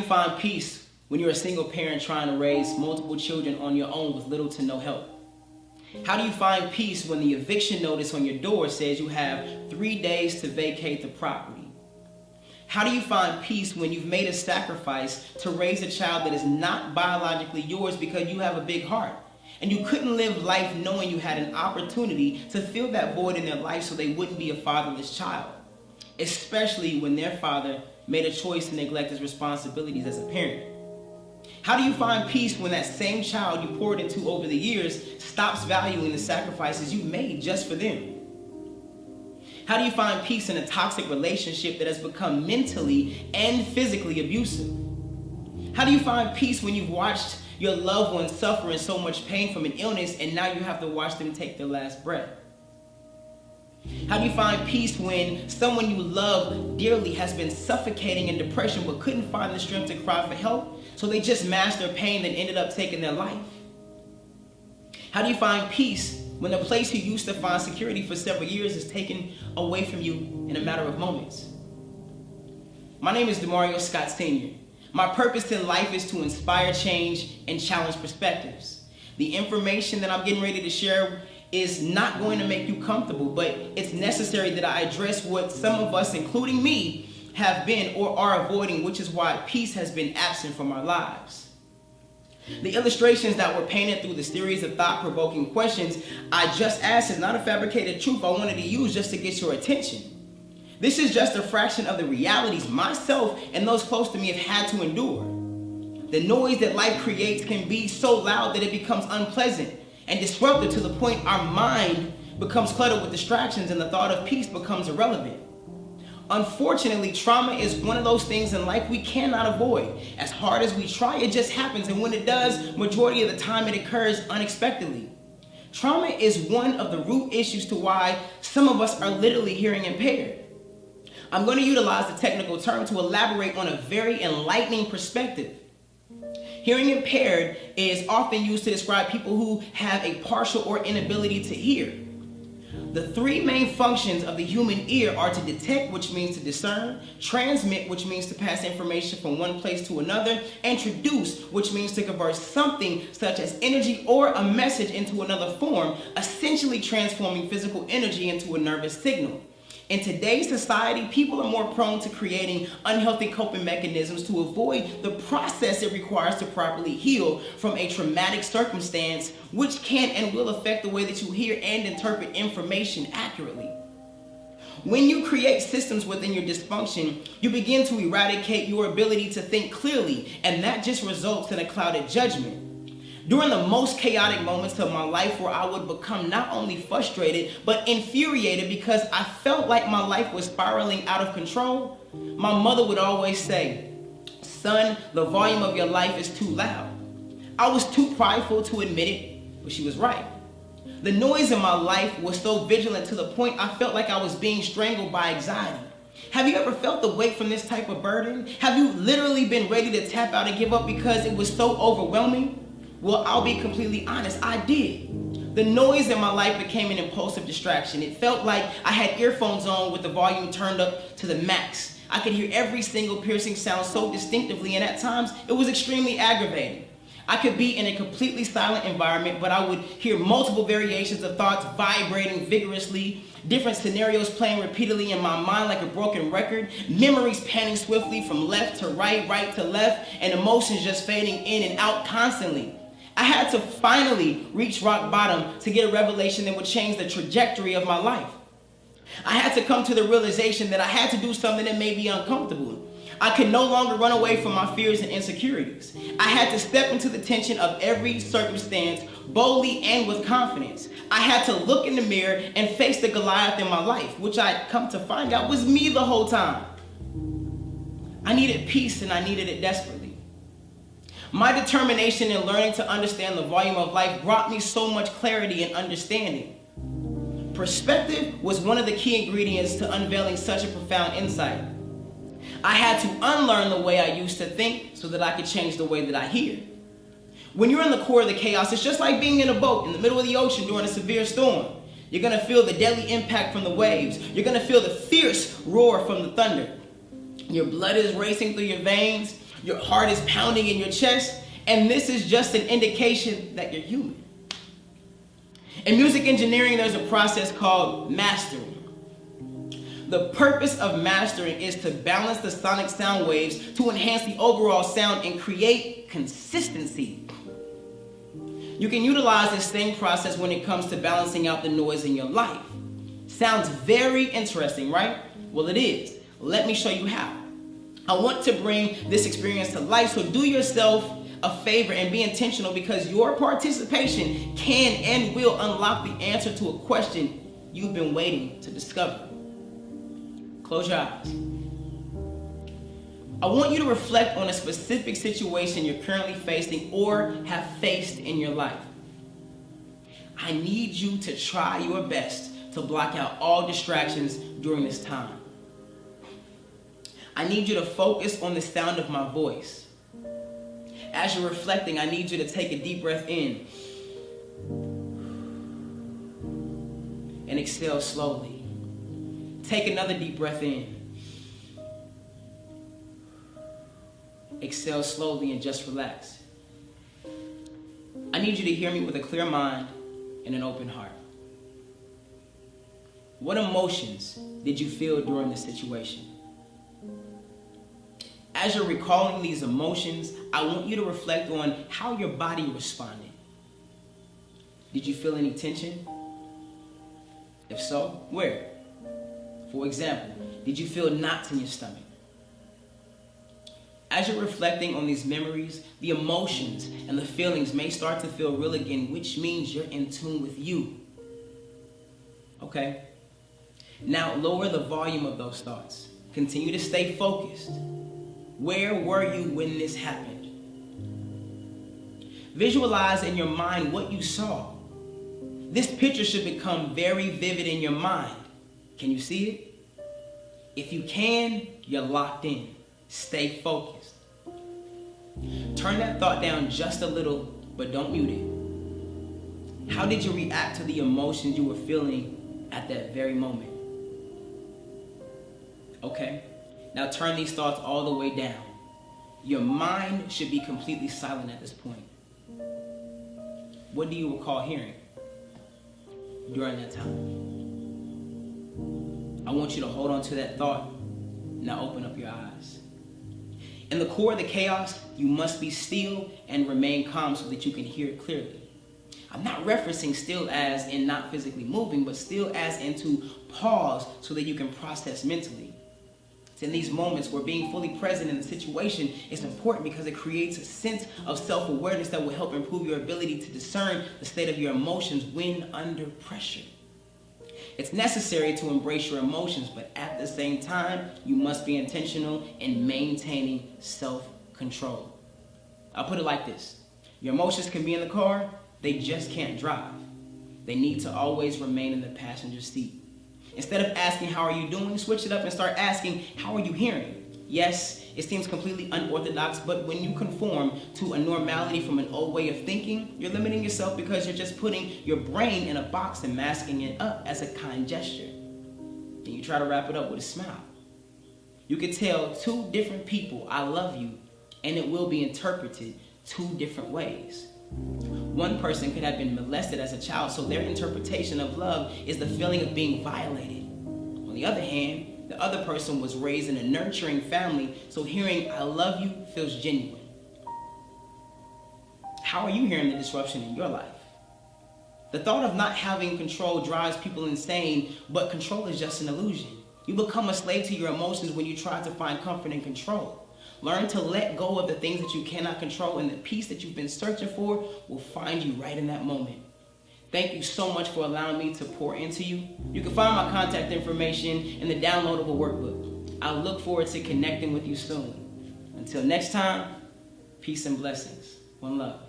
find peace when you're a single parent trying to raise multiple children on your own with little to no help? How do you find peace when the eviction notice on your door says you have 3 days to vacate the property? How do you find peace when you've made a sacrifice to raise a child that is not biologically yours because you have a big heart, and you couldn't live life knowing you had an opportunity to fill that void in their life so they wouldn't be a fatherless child, especially when their father made a choice to neglect his responsibilities as a parent? How do you find peace when that same child you poured into over the years stops valuing the sacrifices you've made just for them? How do you find peace in a toxic relationship that has become mentally and physically abusive? How do you find peace when you've watched your loved ones suffer in so much pain from an illness and now you have to watch them take their last breath? How do you find peace when someone you love dearly has been suffocating in depression but couldn't find the strength to cry for help, so they just masked their pain and ended up taking their life? How do you find peace when the place you used to find security for several years is taken away from you in a matter of moments? My name is Demario Scott Sr. My purpose in life is to inspire change and challenge perspectives. The information that I'm getting ready to share is not going to make you comfortable, but it's necessary that I address what some of us, including me, have been or are avoiding, which is why peace has been absent from our lives. The illustrations that were painted through the series of thought-provoking questions I just asked is not a fabricated truth I wanted to use just to get your attention. This is just a fraction of the realities myself and those close to me have had to endure. The noise that life creates can be so loud that it becomes unpleasant and disruptive to the point our mind becomes cluttered with distractions and the thought of peace becomes irrelevant. Unfortunately, trauma is one of those things in life we cannot avoid. As hard as we try, it just happens, and when it does, majority of the time it occurs unexpectedly. Trauma is one of the root issues to why some of us are literally hearing impaired. I'm going to utilize the technical term to elaborate on a very enlightening perspective. Hearing impaired is often used to describe people who have a partial or inability to hear. The three main functions of the human ear are to detect, which means to discern, transmit, which means to pass information from one place to another, and traduce, which means to convert something such as energy or a message into another form, essentially transforming physical energy into a nervous signal. In today's society, people are more prone to creating unhealthy coping mechanisms to avoid the process it requires to properly heal from a traumatic circumstance, which can and will affect the way that you hear and interpret information accurately. When you create systems within your dysfunction, you begin to eradicate your ability to think clearly, and that just results in a clouded judgment. During the most chaotic moments of my life where I would become not only frustrated, but infuriated because I felt like my life was spiraling out of control, my mother would always say, "Son, the volume of your life is too loud." I was too prideful to admit it, but she was right. The noise in my life was so vigilant to the point I felt like I was being strangled by anxiety. Have you ever felt the weight from this type of burden? Have you literally been ready to tap out and give up because it was so overwhelming? Well, I'll be completely honest, I did. The noise in my life became an impulsive distraction. It felt like I had earphones on with the volume turned up to the max. I could hear every single piercing sound so distinctively, and at times it was extremely aggravating. I could be in a completely silent environment, but I would hear multiple variations of thoughts vibrating vigorously, different scenarios playing repeatedly in my mind like a broken record, memories panning swiftly from left to right, right to left, and emotions just fading in and out constantly. I had to finally reach rock bottom to get a revelation that would change the trajectory of my life. I had to come to the realization that I had to do something that made me uncomfortable. I could no longer run away from my fears and insecurities. I had to step into the tension of every circumstance boldly and with confidence. I had to look in the mirror and face the Goliath in my life, which I'd come to find out was me the whole time. I needed peace, and I needed it desperately. My determination in learning to understand the volume of life brought me so much clarity and understanding. Perspective was one of the key ingredients to unveiling such a profound insight. I had to unlearn the way I used to think so that I could change the way that I hear. When you're in the core of the chaos, it's just like being in a boat in the middle of the ocean during a severe storm. You're going to feel the deadly impact from the waves. You're going to feel the fierce roar from the thunder. Your blood is racing through your veins. Your heart is pounding in your chest, and this is just an indication that you're human. In music engineering, there's a process called mastering. The purpose of mastering is to balance the sonic sound waves to enhance the overall sound and create consistency. You can utilize this same process when it comes to balancing out the noise in your life. Sounds very interesting, right? Well, it is. Let me show you how. I want to bring this experience to life, so do yourself a favor and be intentional, because your participation can and will unlock the answer to a question you've been waiting to discover. Close your eyes. I want you to reflect on a specific situation you're currently facing or have faced in your life. I need you to try your best to block out all distractions during this time. I need you to focus on the sound of my voice. As you're reflecting, I need you to take a deep breath in and exhale slowly. Take another deep breath in. Exhale slowly and just relax. I need you to hear me with a clear mind and an open heart. What emotions did you feel during this situation? As you're recalling these emotions, I want you to reflect on how your body responded. Did you feel any tension? If so, where? For example, did you feel knots in your stomach? As you're reflecting on these memories, the emotions and the feelings may start to feel real again, which means you're in tune with you. Okay? Now lower the volume of those thoughts. Continue to stay focused. Where were you when this happened? Visualize in your mind what you saw. This picture should become very vivid in your mind. Can you see it? If you can, you're locked in. Stay focused. Turn that thought down just a little, but don't mute it. How did you react to the emotions you were feeling at that very moment? Okay, now turn these thoughts all the way down. Your mind should be completely silent at this point. What do you recall hearing during that time? I want you to hold on to that thought. Now open up your eyes. In the core of the chaos, you must be still and remain calm so that you can hear it clearly. I'm not referencing still as in not physically moving, but still as in to pause so that you can process mentally. It's in these moments where being fully present in the situation is important, because it creates a sense of self-awareness that will help improve your ability to discern the state of your emotions when under pressure. It's necessary to embrace your emotions, but at the same time, you must be intentional in maintaining self-control. I'll put it like this. Your emotions can be in the car, they just can't drive. They need to always remain in the passenger seat. Instead of asking, how are you doing? Switch it up and start asking, how are you hearing? Yes, it seems completely unorthodox, but when you conform to a normality from an old way of thinking, you're limiting yourself, because you're just putting your brain in a box and masking it up as a kind gesture. And you try to wrap it up with a smile. You could tell two different people, I love you, and it will be interpreted two different ways. One person could have been molested as a child, so their interpretation of love is the feeling of being violated. On the other hand, the other person was raised in a nurturing family, so hearing I love you feels genuine. How are you hearing the disruption in your life? The thought of not having control drives people insane, but control is just an illusion. You become a slave to your emotions when you try to find comfort in control. Learn to let go of the things that you cannot control, and the peace that you've been searching for will find you right in that moment. Thank you so much for allowing me to pour into you. You can find my contact information in the downloadable workbook. I look forward to connecting with you soon. Until next time, peace and blessings. One love.